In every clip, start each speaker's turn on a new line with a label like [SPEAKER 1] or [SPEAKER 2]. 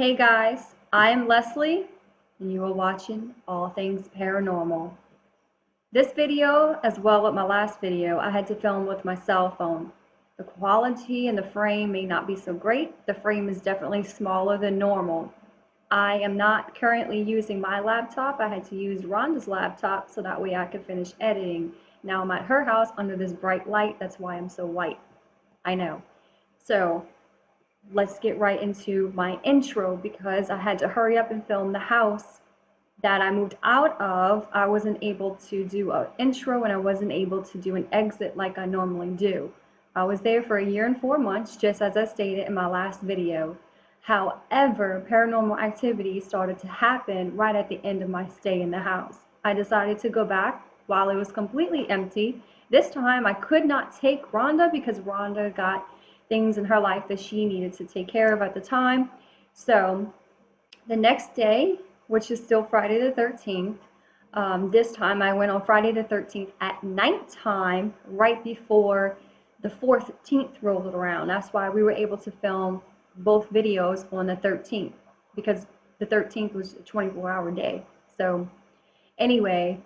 [SPEAKER 1] Hey guys, I am Leslie, and you are watching All Things Paranormal. This video, as well as my last video, I had to film with my cell phone. The quality in the frame may not be so great. The frame is definitely smaller than normal. I am not currently using my laptop. I had to use Rhonda's laptop so that way I could finish editing. Now I'm at her house under this bright light. That's why I'm so white. I know. So let's get right into my intro because I had to hurry up and film the house that I moved out of. I wasn't able to do an intro and I wasn't able to do an exit like I normally do. I was there for a year and 4 months, just as I stated in my last video. However, paranormal activity started to happen right at the end of my stay in the house. I decided to go back while it was completely empty. This time I could not take Rhonda because Rhonda got things in her life that she needed to take care of at the time. So the next day, which is still Friday the 13th, this time I went on Friday the 13th at nighttime, right before the 14th rolled around. That's why we were able to film both videos on the 13th, because the 13th was a 24-hour day. So anyway,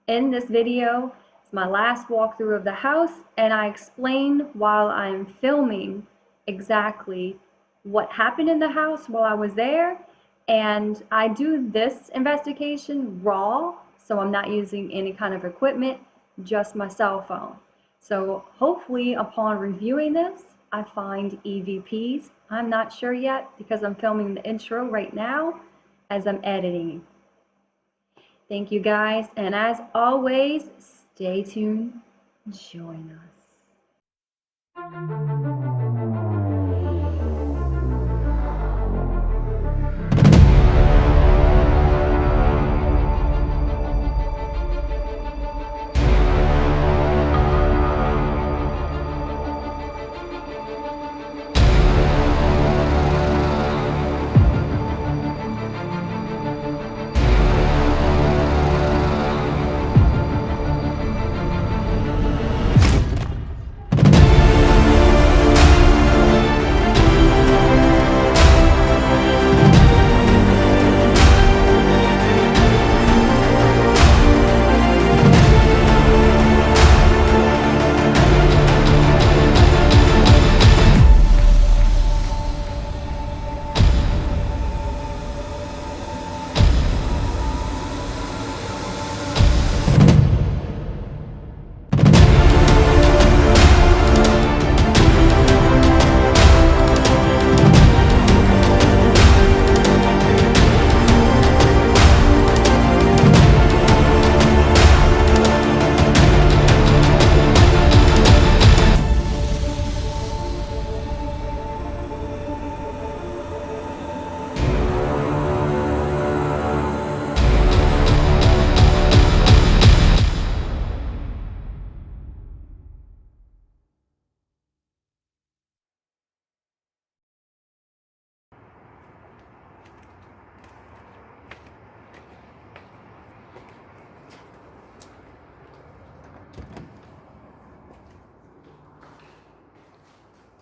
[SPEAKER 1] in this video, it's my last walkthrough of the house, and I explain while I'm filming exactly what happened in the house while I was there. And I do this investigation raw, so I'm not using any kind of equipment, just my cell phone. So hopefully upon reviewing this, I find EVPs. I'm not sure yet because I'm filming the intro right now as I'm editing. Thank you guys, and as always, stay tuned, join us.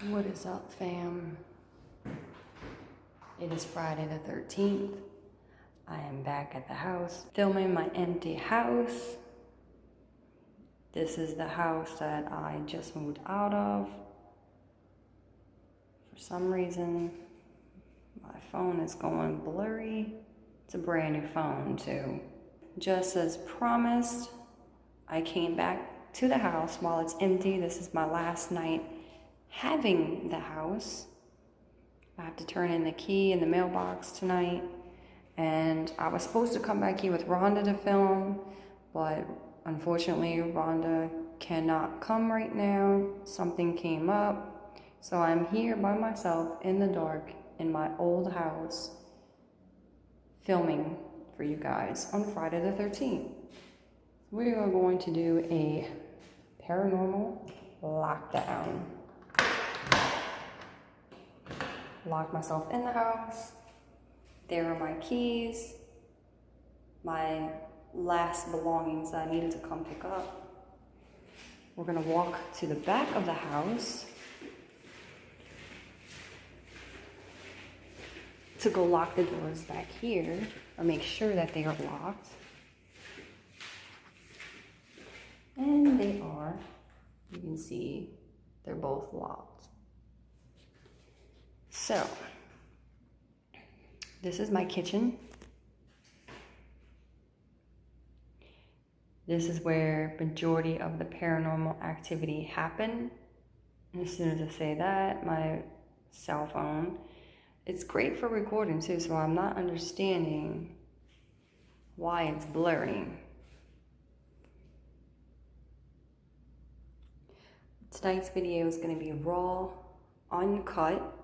[SPEAKER 1] What is up, fam? It is Friday the 13th. I am back at the house, filming my empty house. This is the house that I just moved out of. For some reason, my phone is going blurry. It's a brand new phone, too. Just as promised, I came back to the house while it's empty. This is my last night having the house. I have to turn in the key in the mailbox tonight, and I was supposed to come back here with Rhonda to film, but unfortunately Rhonda cannot come right now. Something came up, so I'm here by myself in the dark in my old house filming for you guys on Friday the 13th. We are going to do a paranormal lockdown. Locked myself in the house. There are my keys, my last belongings that I needed to come pick up. We're gonna walk to the back of the house.
[SPEAKER 2] to go lock the doors back here, or make sure that they are locked. And they are. You can see they're both locked. So, this is my kitchen. This is where majority of the paranormal activity happened. And as soon as I say that, my cell phone, it's great for recording too, so I'm not understanding why it's blurring. Tonight's video is going to be raw, uncut.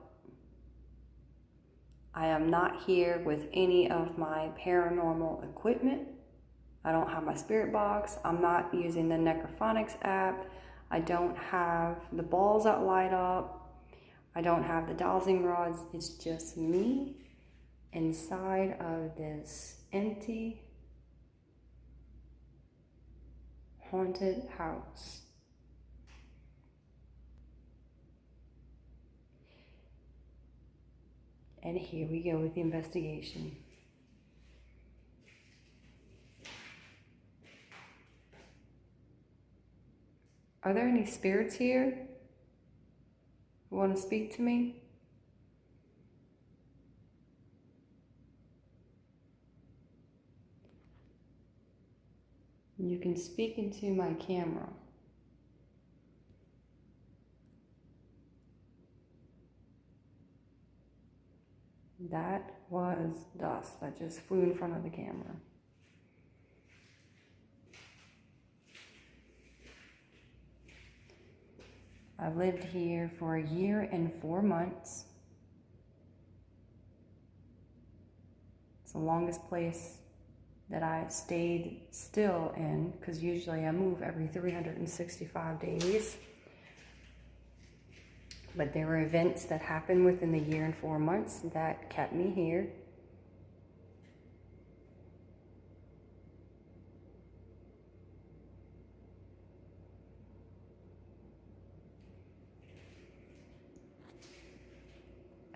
[SPEAKER 2] I am not here with any of my paranormal equipment. I don't have my spirit box. I'm not using the Necrophonics app. I don't have the balls that light up. I don't have the dowsing rods. It's just me inside of this empty, haunted house. And here we go with the investigation. Are there any spirits here who want to speak to me? You can speak into my camera. That was dust that just flew in front of the camera. I've lived here for 1 year and 4 months. It's the longest place that I stayed still in, because usually I move every 365 days. But there were events that happened within the 1 year and 4 months that kept me here.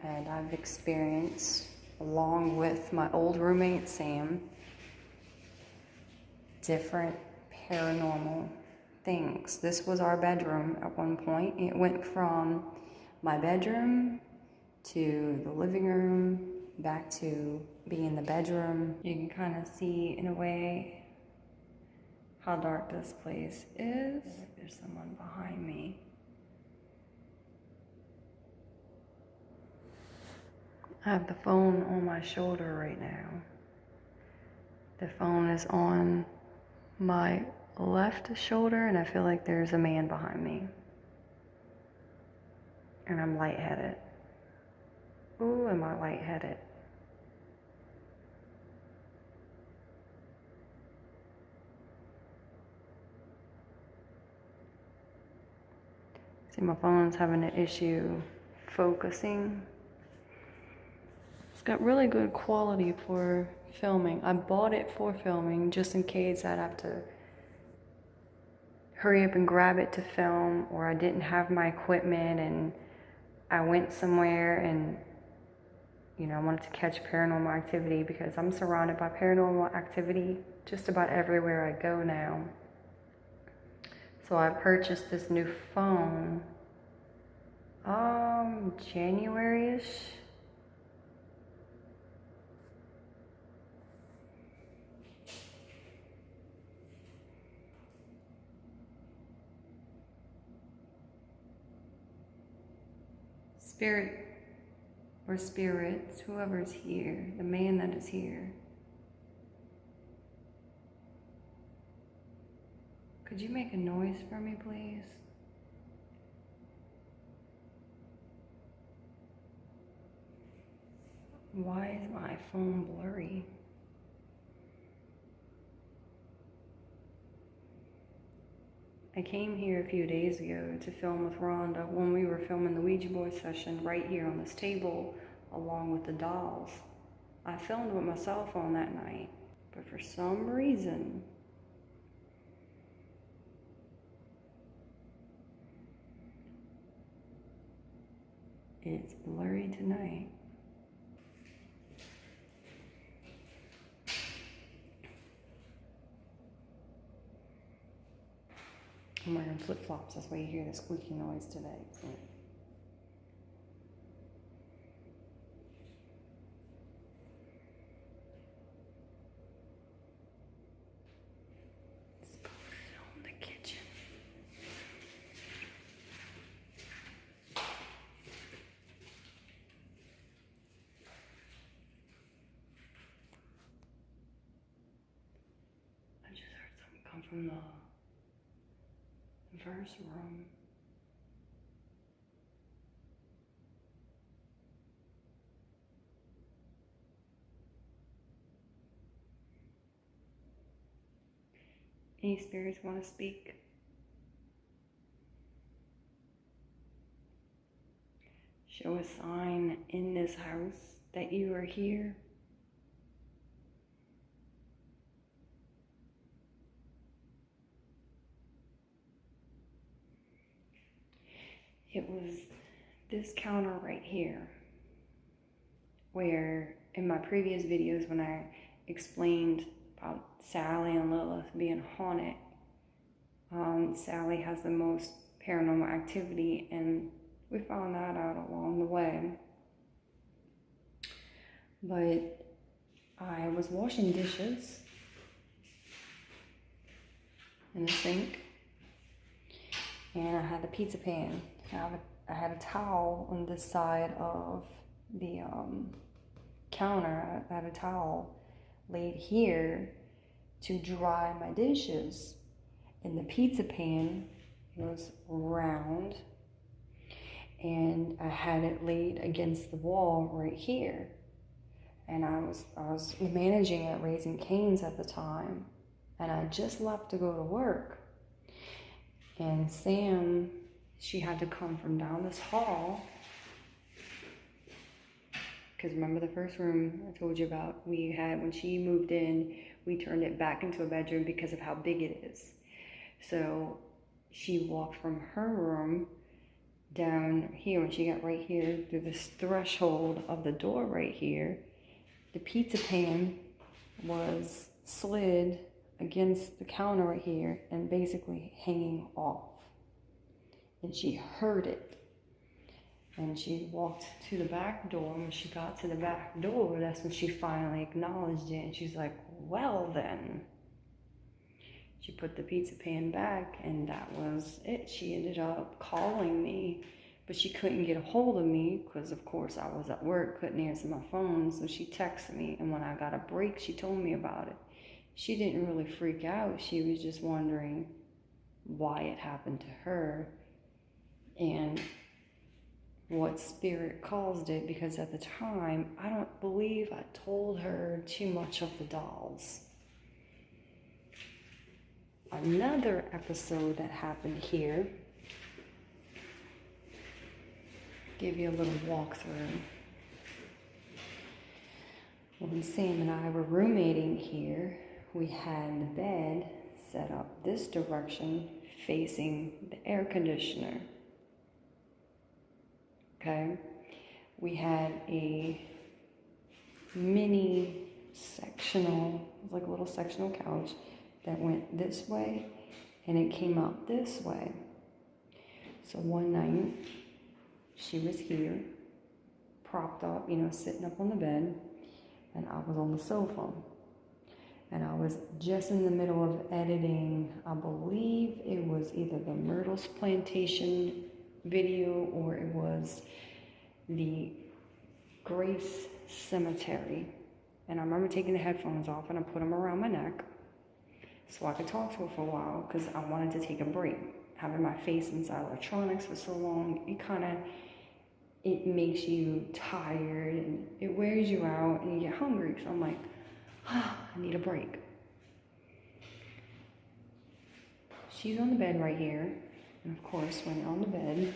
[SPEAKER 2] And I've experienced, along with my old roommate Sam, different paranormal things. This was our bedroom at one point. It went from my bedroom to the living room, back to being the bedroom. You can kind of see, in a way, how dark this place is. There's someone behind me. I have the phone on my shoulder right now. The phone is on my left shoulder, and I feel like there's a man behind me. And I'm lightheaded. Ooh, am I lightheaded? See, my phone's having an issue focusing. It's got really good quality for filming. I bought it for filming just in case I'd have to hurry up and grab it to film, or I didn't have my equipment and I went somewhere and, I wanted to catch paranormal activity, because I'm surrounded by paranormal activity just about everywhere I go now. So I purchased this new phone, January-ish. Spirit or spirits, whoever's here, the man that is here, could you make a noise for me, please? Why is my phone blurry? I came here a few days ago to film with Rhonda when we were filming the Ouija board session right here on this table along with the dolls. I filmed with my cell phone that night, but for some reason, it's blurry tonight. I'm wearing flip-flops, that's why you hear the squeaky noise today. So. Let's go film the kitchen. I just heard something come from the first room. Any spirits want to speak? Show a sign in this house that you are here. It was this counter right here, where in my previous videos when I explained about Sally and Lilith being haunted, Sally has the most paranormal activity, and we found that out along the way. But I was washing dishes in the sink, and I had the pizza pan. I had a towel on this side of the counter. I had a towel laid here to dry my dishes. And the pizza pan was round, and I had it laid against the wall right here. And I was managing at Raising Cane's at the time, and I just left to go to work. And Sam, she had to come from down this hall, because remember the first room I told you about, we had, when she moved in, we turned it back into a bedroom because of how big it is. So she walked from her room down here, when she got right here, through this threshold of the door right here. The pizza pan was slid against the counter right here and basically hanging off. And she heard it. And she walked to the back door. When she got to the back door, that's when she finally acknowledged it. And she's like, well then. She put the pizza pan back, and that was it. She ended up calling me, but she couldn't get a hold of me because, of course, I was at work, couldn't answer my phone. So she texted me, and when I got a break, she told me about it. She didn't really freak out. She was just wondering why it happened to her and what spirit caused it, because at the time, I don't believe I told her too much of the dolls. Another episode that happened here, give you a little walkthrough. When Sam and I were roommating here, we had the bed set up this direction facing the air conditioner. Okay, we had a mini sectional, it was like a little sectional couch that went this way, and it came out this way. So one night, she was here, propped up, sitting up on the bed, and I was on the sofa. And I was just in the middle of editing, I believe it was either the Myrtle's Plantation video or it was the Grace Cemetery. And I remember taking the headphones off and I put them around my neck so I could talk to her for a while, because I wanted to take a break. Having my face inside electronics for so long, it makes you tired and it wears you out and you get hungry. So I'm like, I need a break. She's on the bed right here. And of course, when you're on the bed,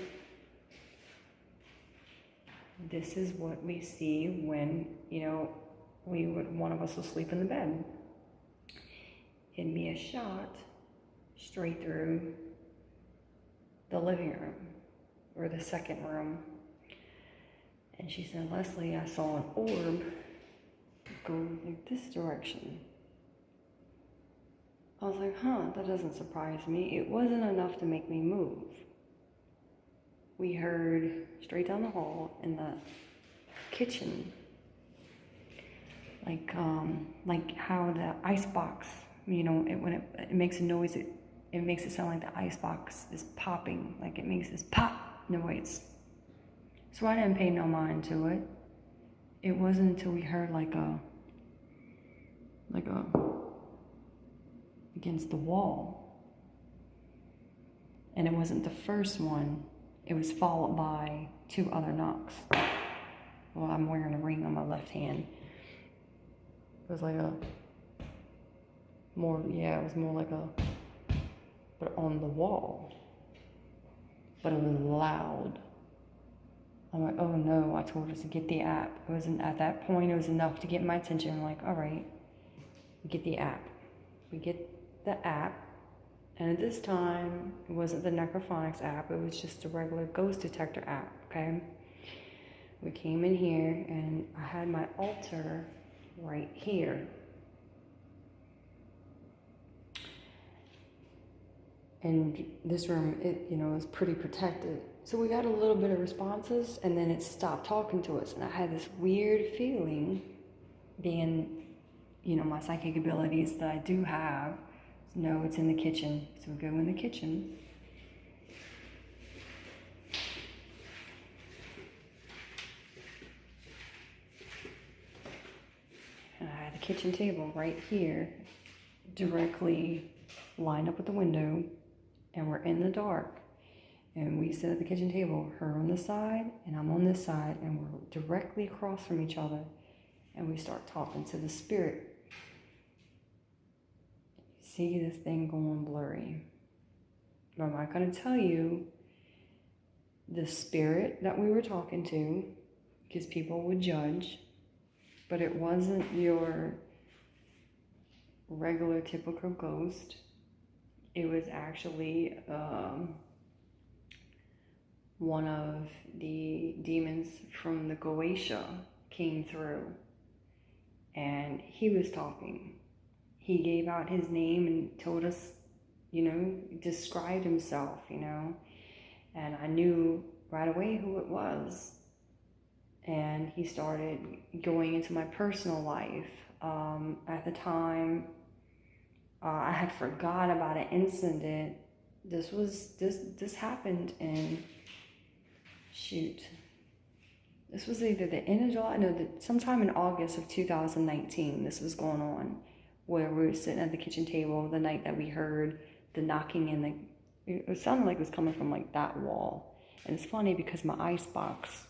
[SPEAKER 2] this is what we see when, one of us will sleep in the bed. It'd be a shot straight through the living room or the second room. And she said, Leslie, I saw an orb go like this direction. I was like, that doesn't surprise me. It wasn't enough to make me move. We heard straight down the hall in the kitchen, like how the ice box, when it makes a noise, it makes it sound like the ice box is popping, like it makes this pop noise. So I didn't pay no mind to it. It wasn't until we heard like a against the wall, and it wasn't the first one. It was followed by 2 other knocks. Well, I'm wearing a ring on my left hand. It was like it was more like but on the wall. But it was loud. I'm like, oh no, I told us to get the app. It wasn't, at that point, it was enough to get my attention. I'm like, all right, get the app. We get the app, and at this time, it wasn't the necrophonics app, it was just a regular ghost detector app, okay? We came in here, and I had my altar right here. And this room, it was pretty protected. So we got a little bit of responses, and then it stopped talking to us. And I had this weird feeling, being, my psychic abilities that I do have. No, it's in the kitchen. So we go in the kitchen. And I had the kitchen table right here, directly lined up with the window, and we're in the dark. And we sit at the kitchen table, her on this side, and I'm on this side, and we're directly across from each other. And we start talking to the spirit. See this thing going blurry. But I'm not going to tell you the spirit that we were talking to, because people would judge. But it wasn't your regular typical ghost. It was actually one of the demons from the Goetia came through, and he was talking. He gave out his name and told us, described himself, and I knew right away who it was. And he started going into my personal life. At the time, I had forgot about an incident. This happened in, this was either the end of July, no, sometime in August of 2019, this was going on, where we were sitting at the kitchen table the night that we heard the knocking in it sounded like it was coming from like that wall. And it's funny because my icebox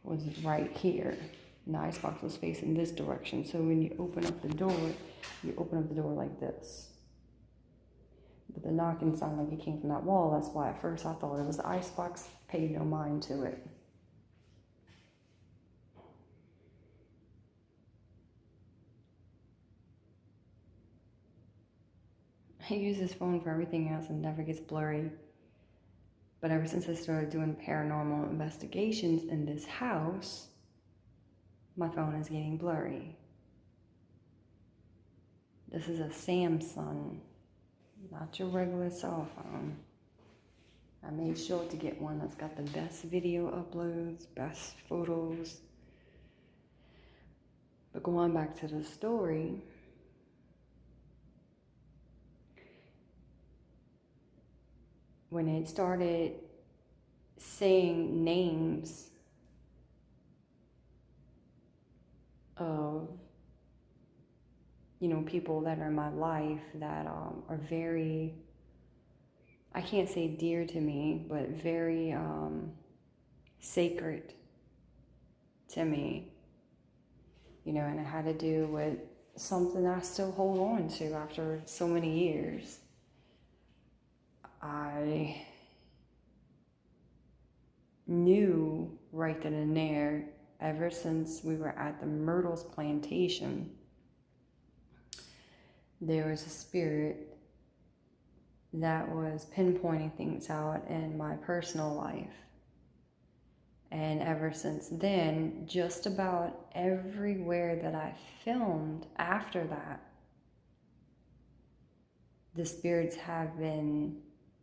[SPEAKER 2] was right here, and the icebox was facing this direction. So when you open up the door like this. But the knocking sounded like it came from that wall. That's why at first I thought it was the icebox. Paid no mind to it. I use this phone for everything else and never gets blurry. But ever since I started doing paranormal investigations in this house, my phone is getting blurry. This is a Samsung, not your regular cell phone. I made sure to get one that's got the best video uploads, best photos. But going back to the story, when it started saying names of, people that are in my life that are very, I can't say dear to me, but very sacred to me, and it had to do with something I still hold on to after so many years. I knew right then and there, ever since we were at the Myrtles plantation, there was a spirit that was pinpointing things out in my personal life. And ever since then, just about everywhere that I filmed after that, the spirits have been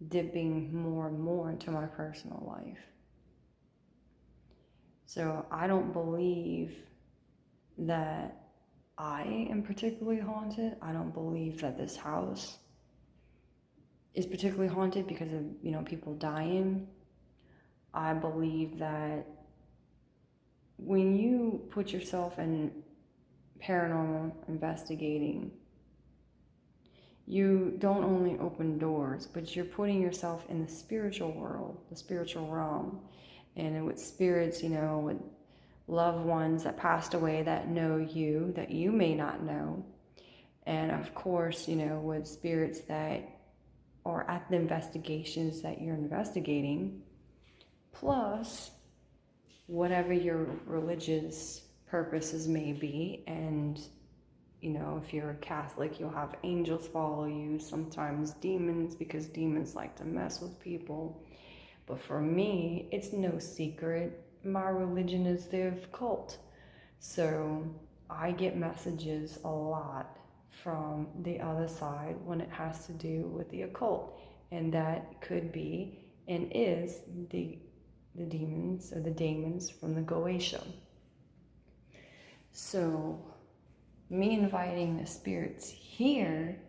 [SPEAKER 2] dipping more and more into my personal life. So I don't believe that I am particularly haunted. I don't believe that this house is particularly haunted because of, people dying. I believe that when you put yourself in paranormal investigating, you don't only open doors, but you're putting yourself in the spiritual world, the spiritual realm, and with spirits, with loved ones that passed away that know you, that you may not know. And of course, with spirits that are at the investigations that you're investigating, plus whatever your religious purposes may be. And if you're a Catholic, you'll have angels follow you, sometimes demons, because demons like to mess with people. But for me, it's no secret, my religion is the occult. So I get messages a lot from the other side when it has to do with the occult. And that could be and is the demons or the daemons from the Goetia. So me inviting the spirits here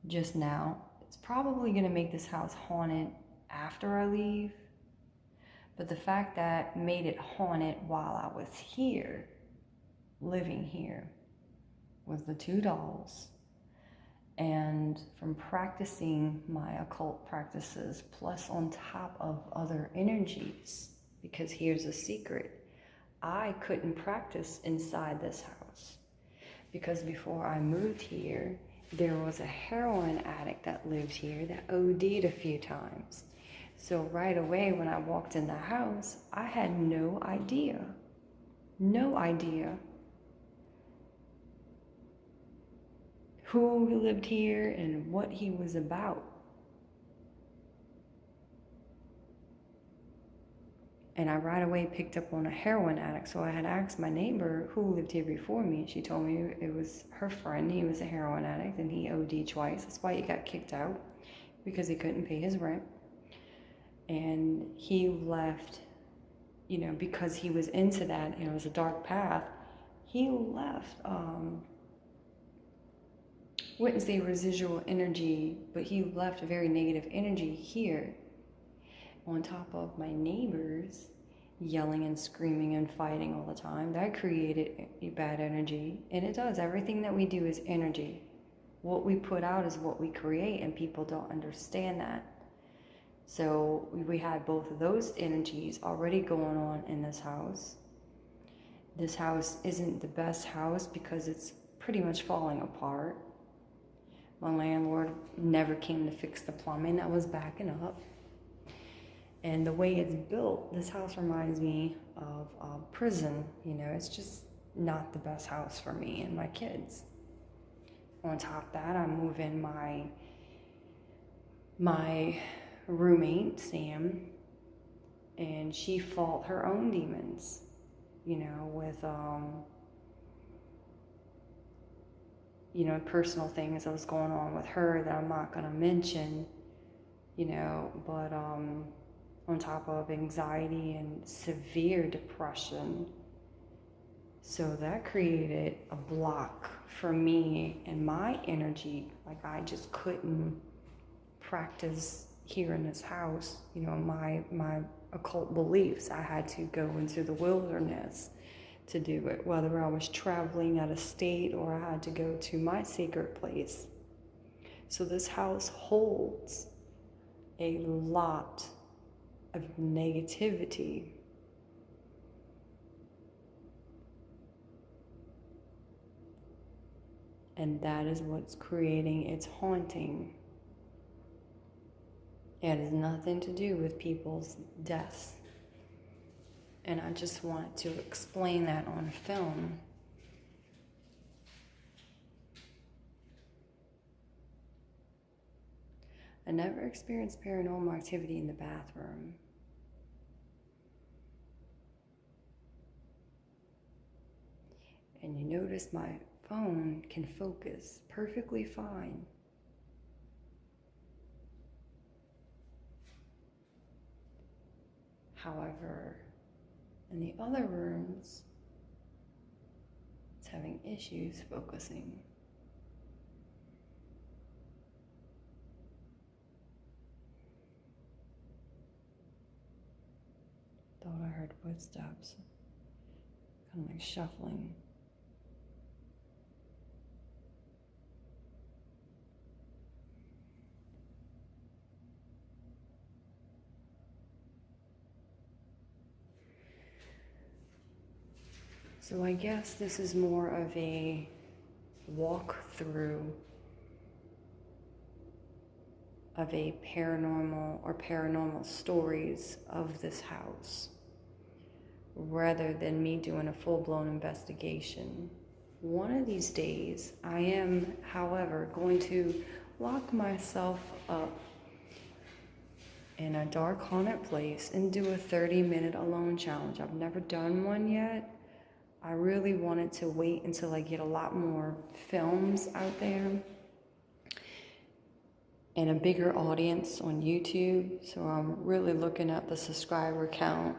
[SPEAKER 2] just now, it's probably going to make this house haunted after I leave. But the fact that made it haunted while I was here, living here, was the 2 dolls. And from practicing my occult practices, plus on top of other energies, because here's a secret, I couldn't practice inside this house. Because before I moved here, there was a heroin addict that lived here that OD'd a few times. So right away when I walked in the house, I had no idea who lived here and what he was about. And I right away picked up on a heroin addict. So I had asked my neighbor who lived here before me. She told me it was her friend. He was a heroin addict and he OD'd twice. That's why he got kicked out, because he couldn't pay his rent. And he left, because he was into that, and it was a dark path. He left, wouldn't say residual energy, but he left a very negative energy here. On top of my neighbors yelling and screaming and fighting all the time, that created a bad energy. And it does. Everything that we do is energy. What we put out is what we create, and people don't understand that. So we had both of those energies already going on in this house. This house isn't the best house because it's pretty much falling apart. My landlord never came to fix the plumbing that was backing up. And the way it's built, this house reminds me of a prison. It's just not the best house for me and my kids. On top of that, I move in my roommate, Sam, and she fought her own demons, with, personal things that was going on with her that I'm not going to mention, but on top of anxiety and severe depression. So that created a block for me and my energy. Like I just couldn't practice here in this house, my occult beliefs. I had to go into the wilderness to do it, whether I was traveling out of state or I had to go to my sacred place. So this house holds a lot of negativity. And that is what's creating its haunting. It has nothing to do with people's deaths. And I just wanted to explain that on film. I never experienced paranormal activity in the bathroom. And you notice my phone can focus perfectly fine. However, in the other rooms, it's having issues focusing. Thought I heard footsteps, kind of like shuffling. So I guess this is more of a walkthrough of a paranormal stories of this house, rather than me doing a full-blown investigation. One of these days, I am, however, going to lock myself up in a dark haunted place and do a 30-minute alone challenge. I've never done one yet. I really wanted to wait until I get a lot more films out there and a bigger audience on YouTube. So I'm really looking at the subscriber count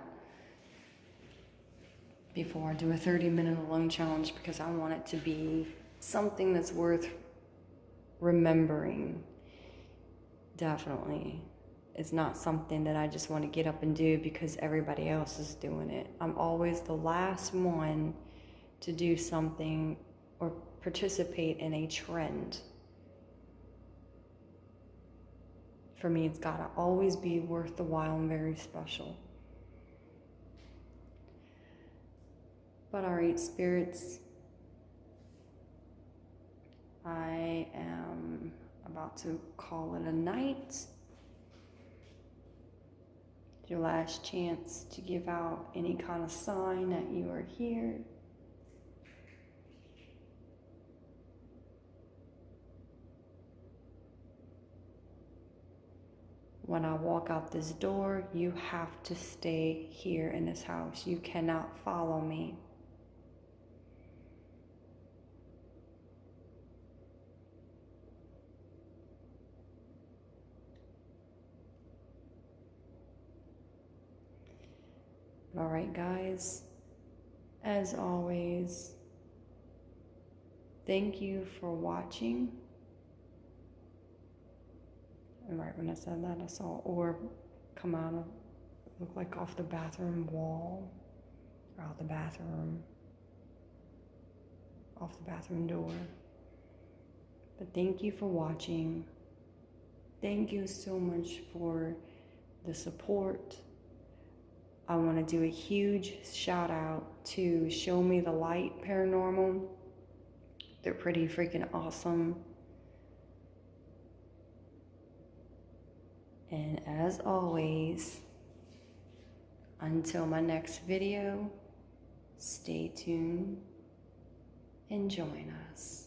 [SPEAKER 2] before I do a 30-minute alone challenge, because I want it to be something that's worth remembering. Definitely. It's not something that I just want to get up and do because everybody else is doing it. I'm always the last one to do something or participate in a trend. For me, it's gotta always be worth the while and very special. But all right, spirits, I am about to call it a night. Your last chance to give out any kind of sign that you are here. When I walk out this door, you have to stay here in this house. You cannot follow me. All right, guys, as always, thank you for watching. And right when I said that, I saw an orb come out of, look like off the bathroom wall, or out the bathroom, off the bathroom door. But thank you for watching. Thank you so much for the support. I want to do a huge shout out to Show Me the Light Paranormal. They're pretty freaking awesome. And as always, until my next video, stay tuned and join us.